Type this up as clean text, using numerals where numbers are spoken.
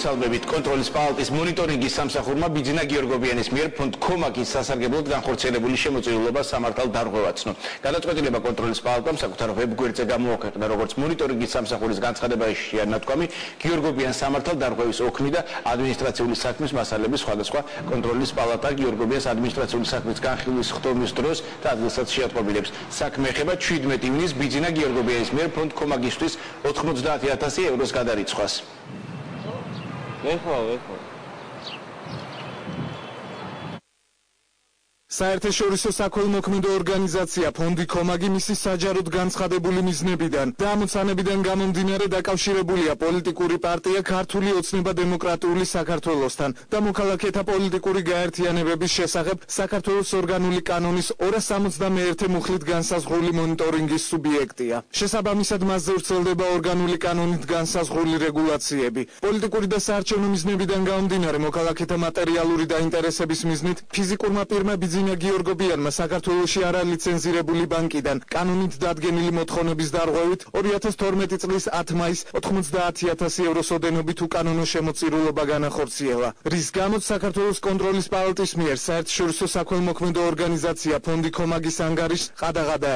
მოსალბებით კონტროლის პალატის მონიტორინგის სამსახურმა ბიძინა გიორგობიანის მიერ ფონდ ქომაგის სასარგებლოდ განხორციელებული შემოწირულობა სამართალ დარღვევა ცნო. გადაწყვეტილება კონტროლის პალატამ საკუთარ ვებგვერდზე გამოაქვეყნა, როგორც მონიტორინგის სამსახურის განცხადებაშია ნათქვამი, გიორგობიანს სამართალ დარღვევის ოქმი და ადმინისტრაციული საქმის მასალების სხვადასხვა კონტროლის პალატა გიორგობიანს ადმინისტრაციული საქმის განხილვის ხდომის დროს და ადგილსაც შეატყობინებს. საქმე ეხება 17 ივნისს ბიძინა გიორგობიანის მიერ ფონდ ქომაგისთვის 90,000 ევროს გადარიცხვას. საერთაშორისო საქველმოქმედო ორგანიზაცია ფონდი ქომაგი მისი საჯაროდ განცხადებული მიზნებიდან და ამოცანებიდან გამომდინარე დაკავშირებულია პოლიტიკური პარტია ქართული ოცნება დემოკრატიული საქართველოსთან და მოქალაქეთა პოლიტიკური გაერთიანებების შესახებ საქართველოს ორგანული კანონის 271 მუხლით განსაზღვრული მონიტორინგის სუბიექტია. შესაბამისად მასზე ვრცელდება ორგანული კანონით განსაზღვრული რეგულაციები. პოლიტიკური და საარჩევნო მიზნებიდან გამომდინარე მოქალაქეთა მატერიალური დაინტერესების მიზნით ფიზიკურმა პირმა ბიძინა გიორგობიანმა საქართველოში არალიცენზირებული ბანკიდან კანონით დადგენილი მოთხოვნების დარღვევით 2012 წლის 10 მაისს 90,000 ევროს ოდენობით უკანონო შემოწირულობა განახორციელა, რის გამოც საქართველოს კონტროლის პალატის მიერ საერთაშორისო საქველმოქმედო ორგანიზაცია ფონდი ქომაგის ანგარიშს ყადაღადა